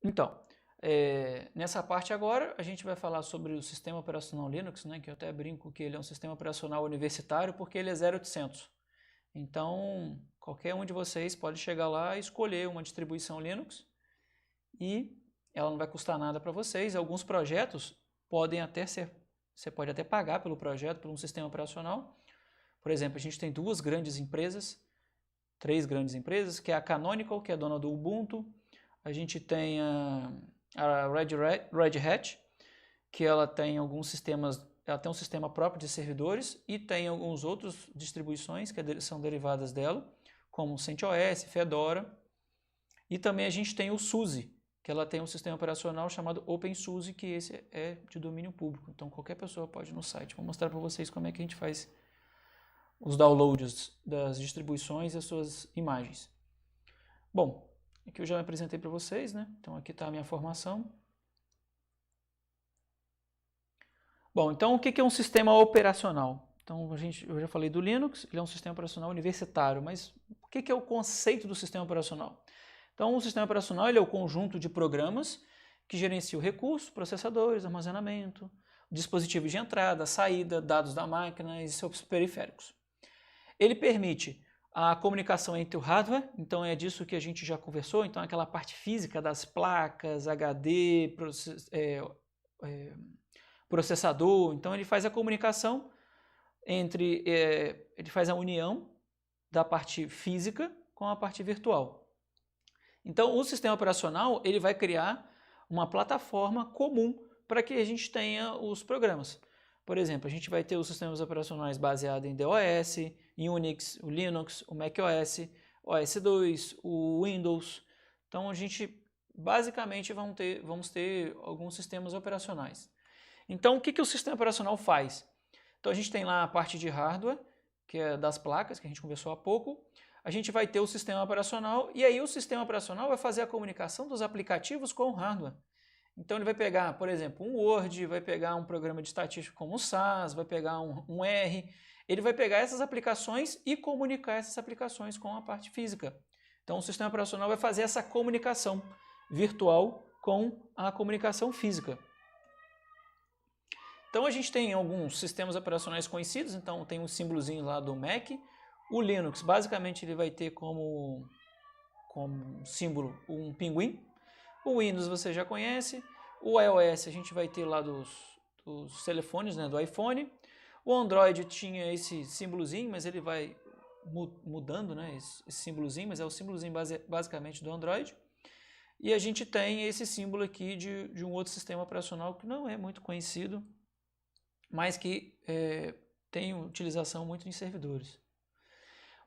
Então, nessa parte agora, a gente vai falar sobre o sistema operacional Linux, né, que eu até brinco que ele é um sistema operacional universitário porque ele é 0800. Então, qualquer um de vocês pode chegar lá e escolher uma distribuição Linux e ela não vai custar nada para vocês. Alguns projetos podem até ser, você pode até pagar pelo projeto, por um sistema operacional. Por exemplo, a gente tem três grandes empresas, que é a Canonical, que é dona do Ubuntu. A gente tem a Red Hat, que ela tem alguns sistemas, ela tem um sistema próprio de servidores e tem algumas outras distribuições que são derivadas dela, como CentOS, Fedora. E também a gente tem o SUSE, que ela tem um sistema operacional chamado OpenSUSE, que esse é de domínio público. Então qualquer pessoa pode ir no site. Vou mostrar para vocês como é que a gente faz os downloads das distribuições e as suas imagens. Bom, aqui eu já me apresentei para vocês, né? Então aqui está a minha formação. Bom, então o que é um sistema operacional? Então eu já falei do Linux, ele é um sistema operacional universitário, mas o que é o conceito do sistema operacional? Então o sistema operacional ele é o conjunto de programas que gerenciam recursos, processadores, armazenamento, dispositivos de entrada, saída, dados da máquina e seus periféricos. Ele permite a comunicação entre o hardware, então é disso que a gente já conversou, então aquela parte física das placas, HD, processador, então ele faz a comunicação entre, ele faz a união da parte física com a parte virtual. Então o sistema operacional ele vai criar uma plataforma comum para que a gente tenha os programas. Por exemplo, a gente vai ter os sistemas operacionais baseados em DOS, Unix, o Linux, o macOS, OS2, o Windows. Então a gente basicamente vamos ter alguns sistemas operacionais. Então o que o sistema operacional faz? Então a gente tem lá a parte de hardware, que é das placas, que a gente conversou há pouco. A gente vai ter o sistema operacional e aí o sistema operacional vai fazer a comunicação dos aplicativos com o hardware. Então ele vai pegar, por exemplo, um Word, vai pegar um programa de estatística como o SAS, vai pegar um R, ele vai pegar essas aplicações e comunicar essas aplicações com a parte física. Então o sistema operacional vai fazer essa comunicação virtual com a comunicação física. Então a gente tem alguns sistemas operacionais conhecidos, então tem um símbolozinho lá do Mac. O Linux, basicamente, ele vai ter como símbolo um pinguim. O Windows você já conhece. O iOS a gente vai ter lá dos telefones, né, do iPhone. O Android tinha esse símbolozinho, mas ele vai mudando, né, esse símbolozinho, mas é o símbolozinho basicamente do Android. E a gente tem esse símbolo aqui de um outro sistema operacional que não é muito conhecido, mas que tem utilização muito em servidores.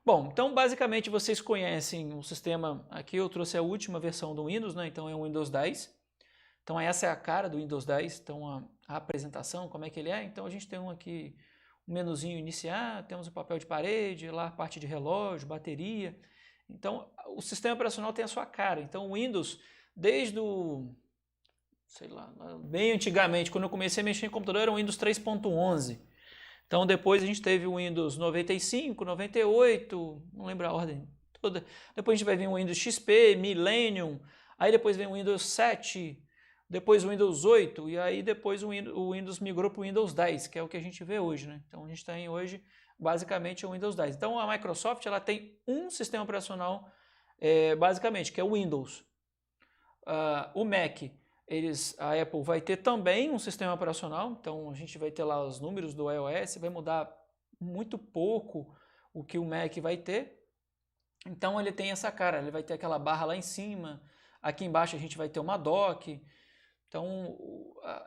Bom, então basicamente vocês conhecem o sistema, aqui eu trouxe a última versão do Windows, né? Então é o Windows 10. Então essa é a cara do Windows 10, então a apresentação, como é que ele é. Então a gente tem aqui um menuzinho iniciar, temos o papel de parede, lá a parte de relógio, bateria. Então o sistema operacional tem a sua cara. Então o Windows, desde o, sei lá, bem antigamente, quando eu comecei a mexer em computador, era o Windows 3.11. Então depois a gente teve o Windows 95, 98, não lembro a ordem toda. Depois a gente vai vir o Windows XP, Millennium, aí depois vem o Windows 7, depois o Windows 8 e aí depois o Windows migrou para o Windows 10, que é o que a gente vê hoje, né? Então a gente tem hoje basicamente o Windows 10. Então a Microsoft ela tem um sistema operacional basicamente, que é o Windows. O Mac, a Apple vai ter também um sistema operacional, então a gente vai ter lá os números do iOS, vai mudar muito pouco o que o Mac vai ter. Então ele tem essa cara, ele vai ter aquela barra lá em cima, aqui embaixo a gente vai ter uma dock. Então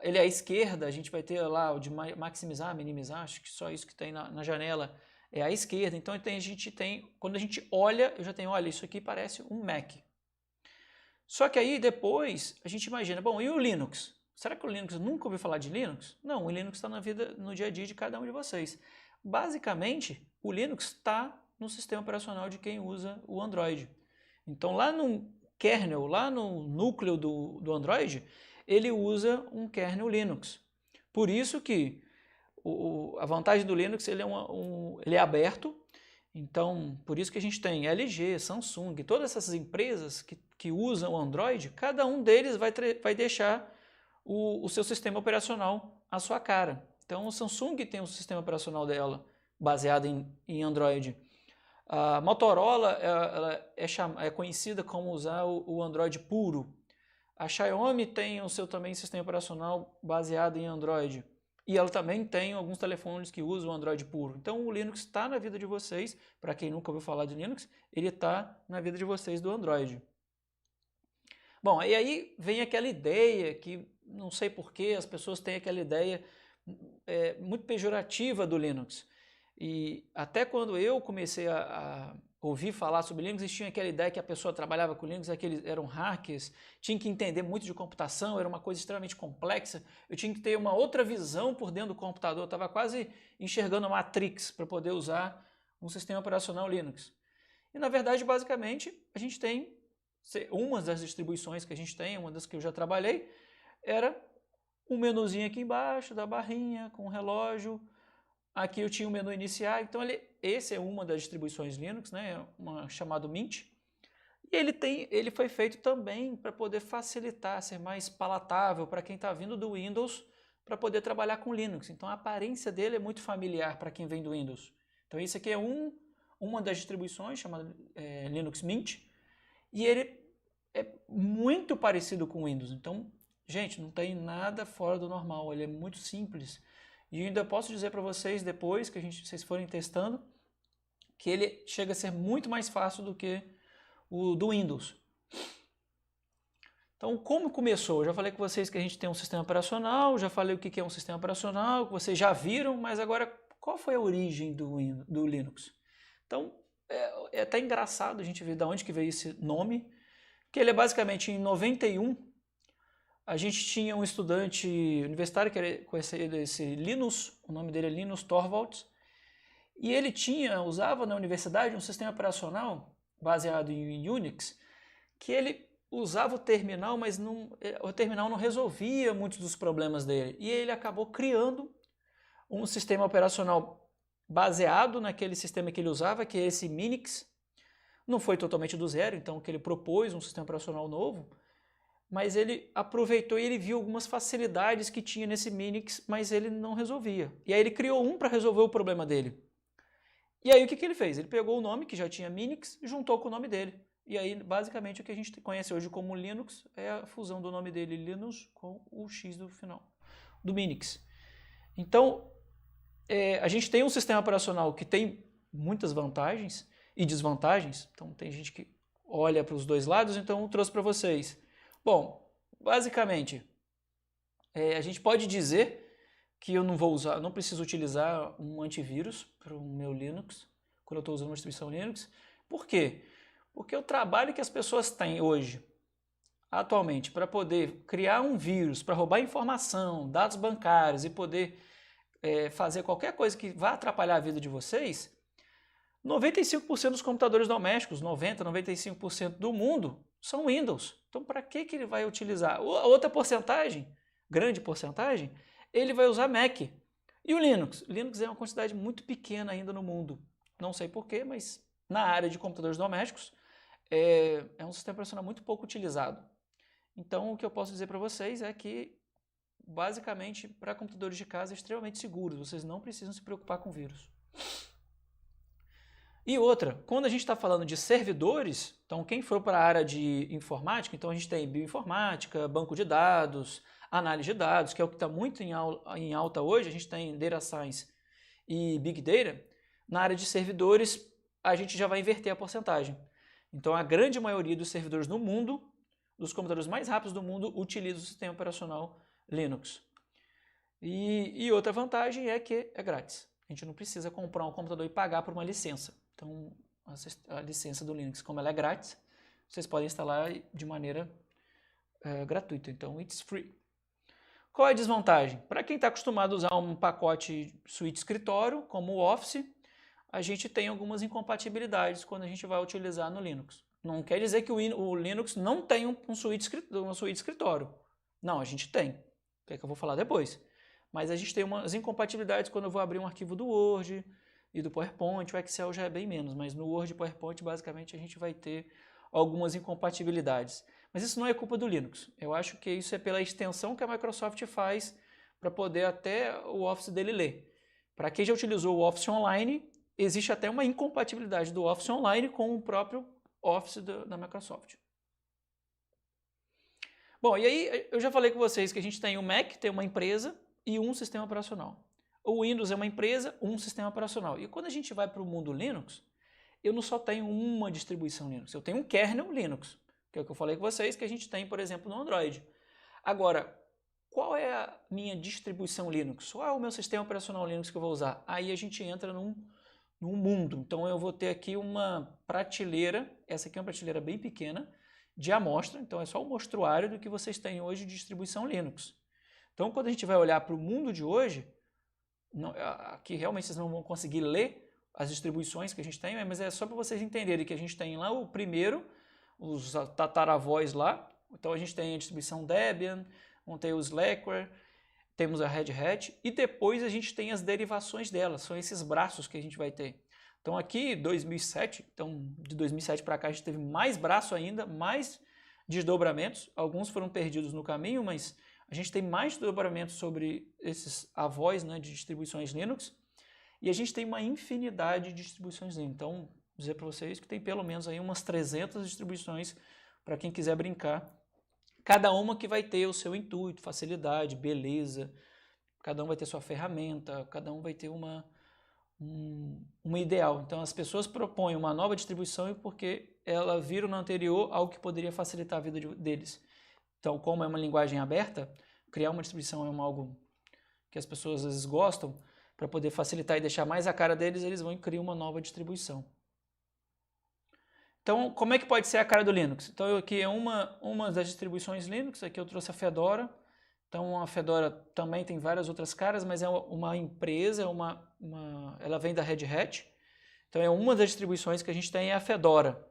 ele à esquerda, a gente vai ter lá o de maximizar, minimizar, acho que só isso que tem na janela é à esquerda. Então a gente tem, quando a gente olha, eu já tenho, olha, isso aqui parece um Mac. Só que aí depois a gente imagina, bom, e o Linux? Será que o Linux nunca ouviu falar de Linux? Não, o Linux está no dia a dia de cada um de vocês. Basicamente, o Linux está no sistema operacional de quem usa o Android. Então lá no kernel, lá no núcleo do Android, ele usa um kernel Linux. Por isso que a vantagem do Linux, ele é aberto, Então, por isso que a gente tem LG, Samsung, todas essas empresas que usam o Android, cada um deles vai deixar o seu sistema operacional à sua cara. Então, o Samsung tem um sistema operacional dela baseado em Android. A Motorola ela é conhecida como usar o Android puro. A Xiaomi tem o seu também sistema operacional baseado em Android. E ela também tem alguns telefones que usam o Android puro. Então o Linux está na vida de vocês. Para quem nunca ouviu falar de Linux, ele está na vida de vocês do Android. Bom, e aí vem aquela ideia que, não sei porquê, as pessoas têm aquela ideia muito pejorativa do Linux. E até quando eu comecei a ouvir falar sobre Linux, existia aquela ideia que a pessoa trabalhava com Linux, aqueles eram hackers, tinha que entender muito de computação, era uma coisa extremamente complexa, eu tinha que ter uma outra visão por dentro do computador, eu estava quase enxergando a Matrix para poder usar um sistema operacional Linux. E na verdade, basicamente, a gente tem, uma das distribuições que a gente tem, uma das que eu já trabalhei, era um menuzinho aqui embaixo da barrinha com o relógio. Aqui eu tinha o menu iniciar, então esse é uma das distribuições Linux, né, chamado Mint. E ele foi feito também para poder facilitar, ser mais palatável para quem está vindo do Windows para poder trabalhar com Linux. Então a aparência dele é muito familiar para quem vem do Windows. Então esse aqui é uma das distribuições, chamada Linux Mint, e ele é muito parecido com o Windows. Então, gente, não tem nada fora do normal, ele é muito simples. E ainda posso dizer para vocês, depois que vocês forem testando, que ele chega a ser muito mais fácil do que o do Windows. Então, como começou? Eu já falei com vocês que a gente tem um sistema operacional, já falei o que é um sistema operacional, que vocês já viram, mas agora, qual foi a origem do Linux? Então, é até engraçado a gente ver de onde que veio esse nome, que ele é basicamente em 91, a gente tinha um estudante universitário que era conhecido esse Linus, o nome dele é Linus Torvalds, e ele usava na universidade um sistema operacional baseado em Unix, que ele usava o terminal, mas o terminal não resolvia muitos dos problemas dele. E ele acabou criando um sistema operacional baseado naquele sistema que ele usava, que é esse Minix. Não foi totalmente do zero, então que ele propôs um sistema operacional novo, mas ele aproveitou e ele viu algumas facilidades que tinha nesse Minix, mas ele não resolvia. E aí ele criou um para resolver o problema dele. E aí o que ele fez? Ele pegou o nome, que já tinha Minix, juntou com o nome dele. E aí, basicamente, o que a gente conhece hoje como Linux é a fusão do nome dele, Linus, com o X do final, do Minix. Então, a gente tem um sistema operacional que tem muitas vantagens e desvantagens. Então, tem gente que olha para os dois lados, então eu trouxe para vocês. Bom, basicamente, a gente pode dizer que eu não preciso utilizar um antivírus para o meu Linux, quando eu estou usando uma distribuição Linux. Por quê? Porque o trabalho que as pessoas têm hoje, atualmente, para poder criar um vírus, para roubar informação, dados bancários e poder fazer qualquer coisa que vá atrapalhar a vida de vocês, 95% dos computadores domésticos, 90%, 95% do mundo, são Windows. Então, para que ele vai utilizar? A outra porcentagem, grande porcentagem, ele vai usar Mac. E o Linux? Linux é uma quantidade muito pequena ainda no mundo. Não sei porquê, mas na área de computadores domésticos é um sistema operacional muito pouco utilizado. Então, o que eu posso dizer para vocês é que, basicamente, para computadores de casa é extremamente seguro. Vocês não precisam se preocupar com vírus. E outra, quando a gente está falando de servidores, então quem for para a área de informática, então a gente tem bioinformática, banco de dados, análise de dados, que é o que está muito em alta hoje, a gente tem Data Science e Big Data. Na área de servidores, a gente já vai inverter a porcentagem. Então a grande maioria dos servidores no mundo, dos computadores mais rápidos do mundo, utiliza o sistema operacional Linux. E outra vantagem é que é grátis. A gente não precisa comprar um computador e pagar por uma licença. Então, a licença do Linux, como ela é grátis, vocês podem instalar de maneira gratuita. Então, it's free. Qual é a desvantagem? Para quem está acostumado a usar um pacote suíte escritório, como o Office, a gente tem algumas incompatibilidades quando a gente vai utilizar no Linux. Não quer dizer que o Linux não tem uma suíte escritório. Não, a gente tem. Que é que eu vou falar depois. Mas a gente tem umas incompatibilidades quando eu vou abrir um arquivo do Word, e do PowerPoint. O Excel já é bem menos, mas no Word e PowerPoint basicamente a gente vai ter algumas incompatibilidades. Mas isso não é culpa do Linux. Eu acho que isso é pela extensão que a Microsoft faz para poder até o Office dele ler. Para quem já utilizou o Office Online, existe até uma incompatibilidade do Office Online com o próprio Office da Microsoft. Bom, e aí eu já falei com vocês que a gente tem o Mac, tem uma empresa e um sistema operacional. O Windows é uma empresa, um sistema operacional. E quando a gente vai para o mundo Linux, eu não só tenho uma distribuição Linux, eu tenho um kernel Linux, que é o que eu falei com vocês, que a gente tem, por exemplo, no Android. Agora, qual é a minha distribuição Linux? Qual é o meu sistema operacional Linux que eu vou usar? Aí a gente entra num mundo. Então eu vou ter aqui uma prateleira, essa aqui é uma prateleira bem pequena, de amostra, então é só o mostruário do que vocês têm hoje de distribuição Linux. Então quando a gente vai olhar para o mundo de hoje, aqui realmente vocês não vão conseguir ler as distribuições que a gente tem, mas é só para vocês entenderem que a gente tem lá o primeiro, os tataravós lá, então a gente tem a distribuição Debian, vamos ter o Slackware, temos a Red Hat e depois a gente tem as derivações delas, são esses braços que a gente vai ter. Então aqui 2007, então de 2007 para cá a gente teve mais braço ainda, mais desdobramentos, alguns foram perdidos no caminho, mas a gente tem mais desdobramentos sobre esses avós, né, de distribuições Linux e a gente tem uma infinidade de distribuições Linux. Então, vou dizer para vocês que tem pelo menos aí umas 300 distribuições para quem quiser brincar. Cada uma que vai ter o seu intuito, facilidade, beleza, cada um vai ter sua ferramenta, cada um vai ter uma ideal. Então as pessoas propõem uma nova distribuição porque ela viram no anterior algo que poderia facilitar a vida deles. Então, como é uma linguagem aberta, criar uma distribuição é algo que as pessoas às vezes gostam, para poder facilitar e deixar mais a cara deles, eles vão criar uma nova distribuição. Então, como é que pode ser a cara do Linux? Então, aqui é uma das distribuições Linux, aqui eu trouxe a Fedora. Então, a Fedora também tem várias outras caras, mas é uma empresa, ela vem da Red Hat. Então, é uma das distribuições que a gente tem é a Fedora.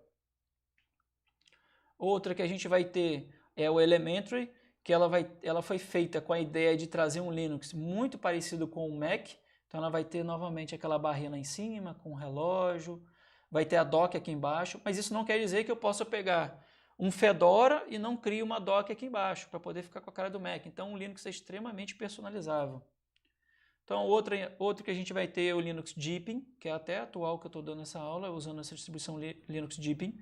Outra que a gente vai ter é o Elementary, que ela foi feita com a ideia de trazer um Linux muito parecido com o Mac. Então, ela vai ter novamente aquela barrinha lá em cima, com o relógio, vai ter a dock aqui embaixo, mas isso não quer dizer que eu possa pegar um Fedora e não crio uma dock aqui embaixo, para poder ficar com a cara do Mac. Então o Linux é extremamente personalizável. Então outro que a gente vai ter é o Linux Deepin, que é até atual que eu estou dando essa aula, usando essa distribuição Linux Deepin.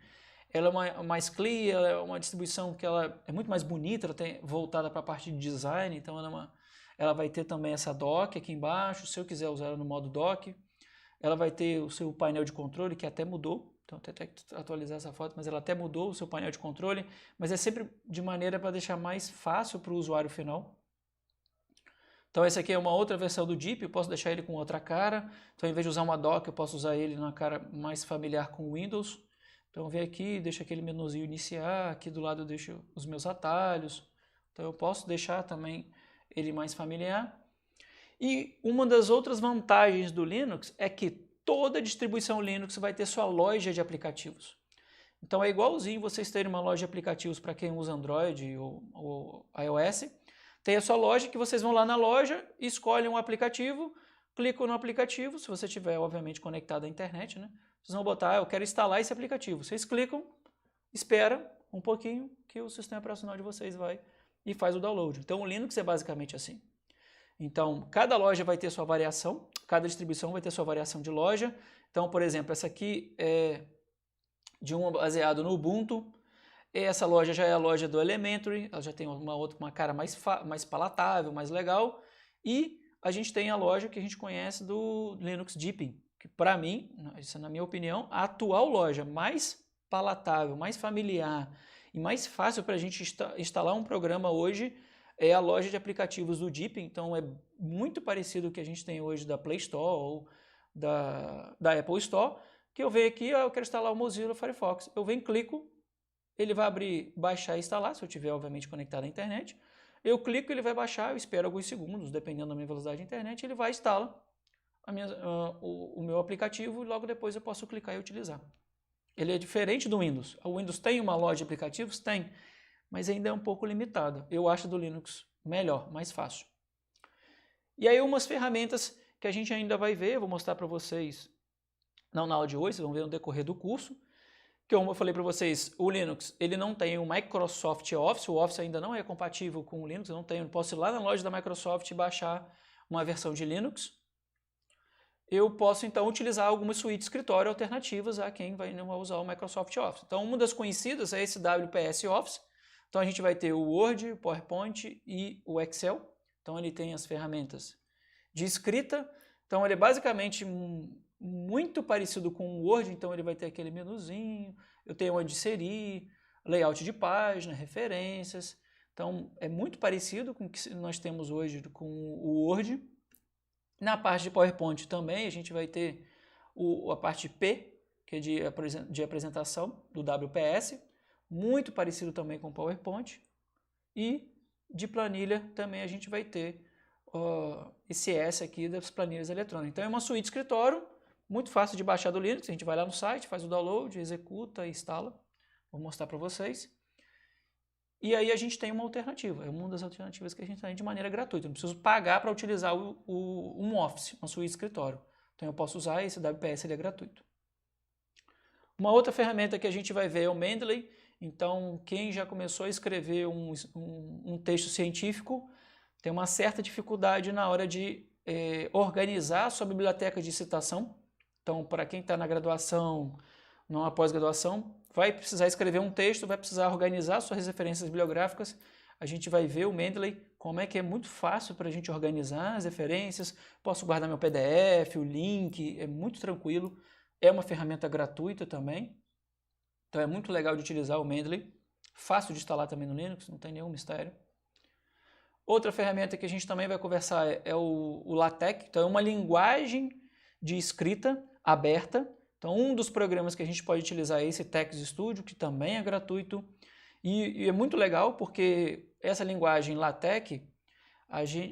Ela é mais clear, ela é uma distribuição que ela é muito mais bonita, ela tem voltada para a parte de design, então ela vai ter também essa dock aqui embaixo, se eu quiser usar ela no modo dock. Ela vai ter o seu painel de controle, que até mudou, então até atualizar essa foto, mas ela até mudou o seu painel de controle, mas é sempre de maneira para deixar mais fácil para o usuário final. Então essa aqui é uma outra versão do Deep, eu posso deixar ele com outra cara, então ao invés de usar uma dock, eu posso usar ele na cara mais familiar com o Windows. Então vem aqui, deixa aquele menuzinho iniciar, aqui do lado eu deixo os meus atalhos, então eu posso deixar também ele mais familiar. E uma das outras vantagens do Linux é que toda distribuição Linux vai ter sua loja de aplicativos. Então é igualzinho vocês terem uma loja de aplicativos para quem usa Android ou iOS. Tem a sua loja que vocês vão lá na loja, escolhem um aplicativo, clicam no aplicativo, se você tiver obviamente conectado à internet, né? Vocês vão botar, eu quero instalar esse aplicativo. Vocês clicam, espera um pouquinho que o sistema operacional de vocês vai e faz o download. Então o Linux é basicamente assim. Então, cada loja vai ter sua variação, cada distribuição vai ter sua variação de loja. Então, por exemplo, essa aqui é de um baseado no Ubuntu. Essa loja já é a loja do Elementary, ela já tem uma cara mais palatável, mais legal. E a gente tem a loja que a gente conhece do Linux Deepin, que para mim, isso é na minha opinião, a atual loja mais palatável, mais familiar e mais fácil para a gente instalar um programa hoje é a loja de aplicativos do Deepin, então é muito parecido com o que a gente tem hoje da Play Store ou da Apple Store, que eu venho aqui, eu quero instalar o Mozilla Firefox, eu venho, clico, ele vai abrir, baixar e instalar, se eu tiver obviamente conectado à internet, eu clico, ele vai baixar, eu espero alguns segundos, dependendo da minha velocidade de internet, ele vai instalar o meu aplicativo e logo depois eu posso clicar e utilizar. Ele é diferente do Windows, o Windows tem uma loja de aplicativos? Tem, mas ainda é um pouco limitado. Eu acho do Linux melhor, mais fácil. E aí umas ferramentas que a gente ainda vai ver, eu vou mostrar para vocês, não na aula de hoje, vocês vão ver no decorrer do curso, que como eu falei para vocês, o Linux ele não tem o Microsoft Office, o Office ainda não é compatível com o Linux, eu não posso ir lá na loja da Microsoft e baixar uma versão de Linux. Eu posso então utilizar algumas suítes de escritório alternativas a quem não vai usar o Microsoft Office. Então uma das conhecidas é esse WPS Office, então a gente vai ter o Word, o PowerPoint e o Excel, então ele tem as ferramentas de escrita, então ele é basicamente muito parecido com o Word, então ele vai ter aquele menuzinho, eu tenho onde inserir, layout de página, referências, então é muito parecido com o que nós temos hoje com o Word. Na parte de PowerPoint também a gente vai ter a parte P, que é de apresentação, do WPS, muito parecido também com o PowerPoint, e de planilha também a gente vai ter esse S aqui das planilhas eletrônicas. Então é uma suíte de escritório, muito fácil de baixar do Linux, a gente vai lá no site, faz o download, executa e instala. Vou mostrar para vocês. E aí a gente tem uma alternativa, é uma das alternativas que a gente tem de maneira gratuita. Eu não preciso pagar para utilizar um Office, uma suíte de escritório. Então eu posso usar esse WPS, ele é gratuito. Uma outra ferramenta que a gente vai ver é o Mendeley. Então quem já começou a escrever um texto científico tem uma certa dificuldade na hora de organizar a sua biblioteca de citação. Então para quem está na graduação, numa pós-graduação, vai precisar escrever um texto, vai precisar organizar suas referências bibliográficas. A gente vai ver o Mendeley, como é que é muito fácil para a gente organizar as referências. Posso guardar meu PDF, o link, é muito tranquilo. É uma ferramenta gratuita também. Então é muito legal de utilizar o Mendeley. Fácil de instalar também no Linux, não tem nenhum mistério. Outra ferramenta que a gente também vai conversar é o LaTeX. Então é uma linguagem de escrita aberta. Então, um dos programas que a gente pode utilizar é esse Text Studio, que também é gratuito. E é muito legal porque essa linguagem LaTeX,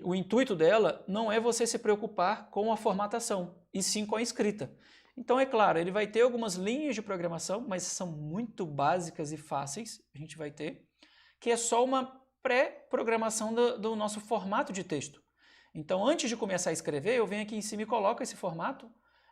o intuito dela não é você se preocupar com a formatação, e sim com a escrita. Então, é claro, ele vai ter algumas linhas de programação, mas são muito básicas e fáceis, a gente vai ter, que é só uma pré-programação do nosso formato de texto. Então, antes de começar a escrever, eu venho aqui em cima e coloco esse formato.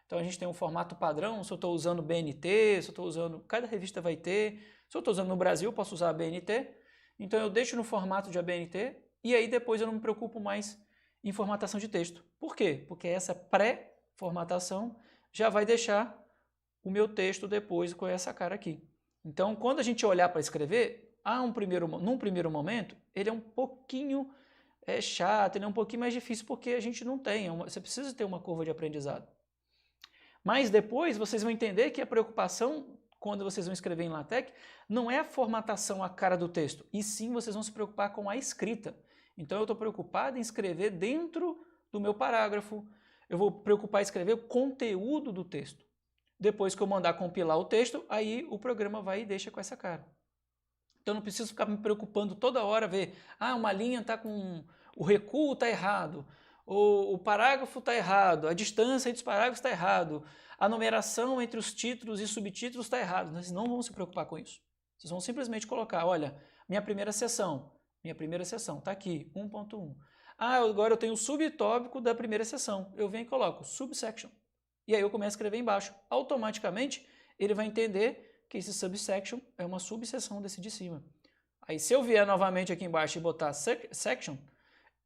Então a gente tem um formato padrão, se eu estou usando BNT, se eu estou usando, cada revista vai ter, se eu estou usando no Brasil, eu posso usar a BNT, então eu deixo no formato de ABNT e aí depois eu não me preocupo mais em formatação de texto. Por quê? Porque essa pré-formatação já vai deixar o meu texto depois com essa cara aqui. Então quando a gente olhar para escrever, num primeiro momento, ele é um pouquinho chato, ele é um pouquinho mais difícil porque a gente não tem, você precisa ter uma curva de aprendizado. Mas depois vocês vão entender que a preocupação, quando vocês vão escrever em LaTeX, não é a formatação, a cara do texto, e sim vocês vão se preocupar com a escrita. Então eu estou preocupado em escrever dentro do meu parágrafo, eu vou preocupar em escrever o conteúdo do texto. Depois que eu mandar compilar o texto, aí o programa vai e deixa com essa cara. Então eu não preciso ficar me preocupando toda hora, ver, uma linha está com, o recuo está errado, o parágrafo está errado, a distância entre os parágrafos está errado, a numeração entre os títulos e subtítulos está errado. Vocês não vão se preocupar com isso. Vocês vão simplesmente colocar, olha, minha primeira seção está aqui, 1.1. Agora eu tenho o subtópico da primeira seção. Eu venho e coloco subsection. E aí eu começo a escrever embaixo. Automaticamente ele vai entender que esse subsection é uma subseção desse de cima. Aí se eu vier novamente aqui embaixo e botar section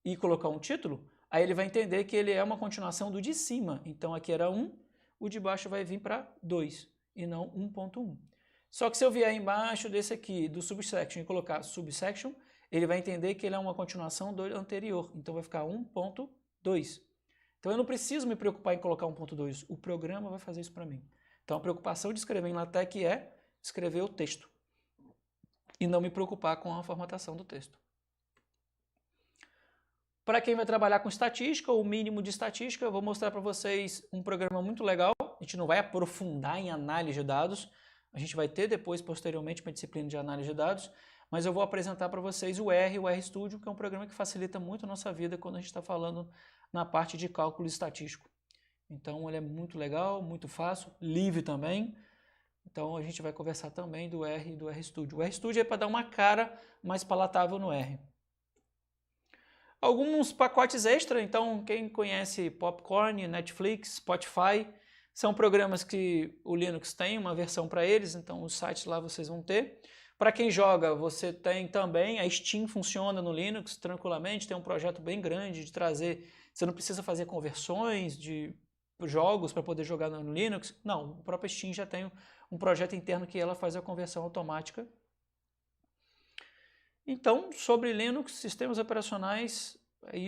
e colocar um título, aí ele vai entender que ele é uma continuação do de cima. Então aqui era 1, o de baixo vai vir para 2 e não 1.1. Só que se eu vier embaixo desse aqui, do subsection, e colocar subsection, ele vai entender que ele é uma continuação do anterior. Então vai ficar 1.2. Então eu não preciso me preocupar em colocar 1.2. O programa vai fazer isso para mim. Então a preocupação de escrever em LaTeX é escrever o texto e não me preocupar com a formatação do texto. Para quem vai trabalhar com estatística, ou mínimo de estatística, eu vou mostrar para vocês um programa muito legal. A gente não vai aprofundar em análise de dados, a gente vai ter depois, posteriormente, uma disciplina de análise de dados, mas eu vou apresentar para vocês o RStudio, que é um programa que facilita muito a nossa vida quando a gente está falando na parte de cálculo estatístico. Então ele é muito legal, muito fácil, livre também. Então a gente vai conversar também do R e do RStudio. O RStudio é para dar uma cara mais palatável no R. Alguns pacotes extra, então quem conhece Popcorn, Netflix, Spotify, são programas que o Linux tem uma versão para eles, então os sites lá vocês vão ter. Para quem joga, você tem também, a Steam funciona no Linux tranquilamente, tem um projeto bem grande de trazer, você não precisa fazer conversões de jogos para poder jogar no Linux, não, o próprio Steam já tem um projeto interno que ela faz a conversão automática. Então, sobre Linux, sistemas operacionais,